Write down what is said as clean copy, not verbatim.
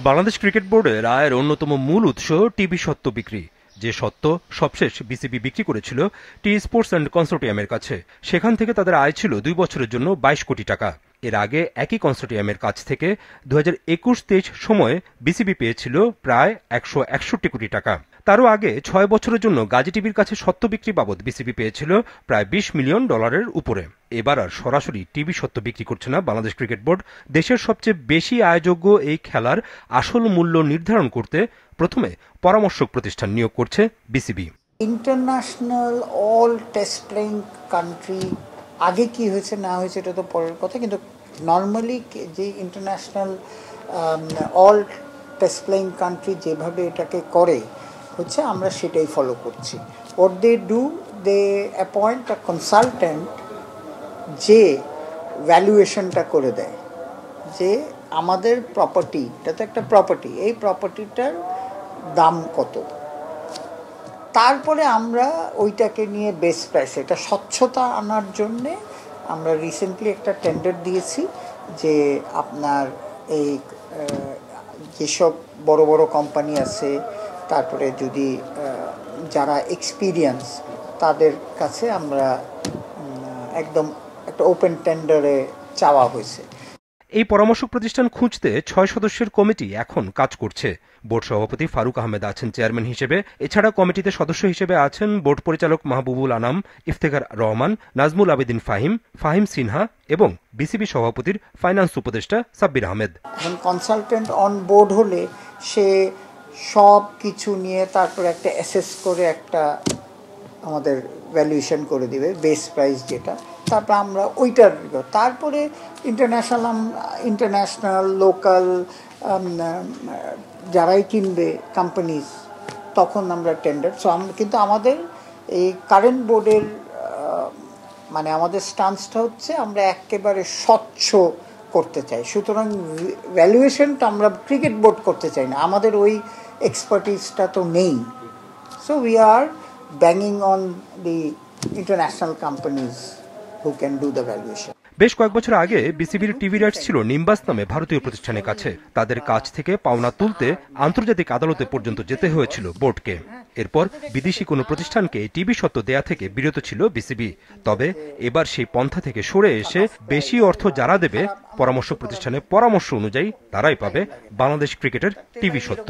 Bangladesh cricket বোর্ডের আয়ের অন্যতম মূল উৎস টিভি স্বত্ব বিক্রি। যে স্বত্ব সবশেষ বিসিবি বিক্রি করেছিল টি স্পোর্টস অ্যান্ড কনসোর্টিয়ামের কাছে। সেখান থেকে তাদের আয় ছিল ২ বছরের জন্য ২২ কোটি টাকা। এর আগে একই কনসোর্টিয়ামের কাছ থেকে ২০২১-২৩ সময়ে বিসিবি পেয়েছিল প্রায় ১৬১ কোটি টাকা। তারও আগে ৬ বছরের জন্য গাজী টিভির কাছে স্বত্ব বিক্রি বাবদ বিসিবি পেয়েছিল প্রায় $২০ মিলিয়ন উপরে। এবার আর সরাসরি টিভি স্বত্ব বিক্রি করছে না বাংলাদেশ ক্রিকেট বোর্ড। দেশের সবচেয়ে বেশি আয়যোগ্য এই খেলার আসল মূল্য নির্ধারণ করতে প্রথমে পরামর্শক প্রতিষ্ঠান নিয়োগ করছে BCB. International all test playing country আগে কি হয়েছে না হয়েছে এটা তো পরের কথা, কিন্তু নর্মালি যে international all test playing country যেভাবে এটাকে করে হচ্ছে আমরা সেটাই ফলো করছি। What they do, they appoint a consultant যে ভ্যালুয়েশনটা করে দেয় যে আমাদের প্রপার্টি, এটা তো একটা প্রপার্টি, এই প্রপার্টিটার দাম কত, তারপরে আমরা ওইটাকে নিয়ে বেস্ট প্রাইস, এটা স্বচ্ছতা আনার জন্যে আমরা রিসেন্টলি একটা টেন্ডার দিয়েছি যে আপনার এই যেসব বড় বড় কোম্পানি আছে, তারপরে যদি যারা এক্সপিরিয়েন্স তাদের কাছে আমরা একদম একটা ওপেন টেন্ডারে চাওয়া হয়েছে। এই পরামর্শক প্রতিষ্ঠান খুঁজতে ৬ সদস্যের কমিটি এখন কাজ করছে। বোর্ড সভাপতি ফারুক আহমেদ আছেন চেয়ারম্যান হিসেবে। এছাড়া কমিটিতে সদস্য হিসেবে আছেন বোর্ড পরিচালক মাহবুবুল আনাম, ইফতেখার রহমান, নাজমুল আবেদিন ফাহিম, ফাহিম সিনহা এবং বিসিবি সভাপতির ফাইন্যান্স উপদেষ্টা সাব্বির আহমেদ। এখন কনসালটেন্ট অন বোর্ড হলে সে সব কিছু নিয়ে তারপর একটা অ্যাসেস করে একটা আমাদের ভ্যালুয়েশন করে দিবে বেস্ট প্রাইস যেটা, তারপর আমরা ওইটার তারপরে ইন্টারন্যাশনাল লোকাল যারাই কিনবে কোম্পানিজ, তখন আমরা টেন্ডার। সো কিন্তু আমাদের এই কারেন্ট বোর্ডের মানে আমাদের স্টান্সটা হচ্ছে আমরা একেবারে স্বচ্ছ করতে চাই। সুতরাং ভ্যালুয়েশনটা আমরা ক্রিকেট বোর্ড করতে চাই না, আমাদের ওই এক্সপার্টিসটা তো নেই। So we are banging on the international companies who can do the valuation. বেশ কয়েক বছর আগে বিসিবির টিভি রাইটস ছিল নিম্বাস নামে ভারতীয় প্রতিষ্ঠানের কাছে। তাদের কাছ থেকে পাওনা তুলতে আন্তর্জাতিক আদালতে পর্যন্ত যেতে হয়েছিল বোর্ডকে। এরপর বিদেশি কোনো প্রতিষ্ঠানকে টিভি স্বত্ব দেয়া থেকে বিরত ছিল বিসিবি। তবে এবার সেই পন্থা থেকে সরে এসে বেশি অর্থ যারা দেবে পরামর্শ প্রতিষ্ঠানের পরামর্শ অনুযায়ী তারাই পাবে বাংলাদেশ ক্রিকেটের টিভি স্বত্ব।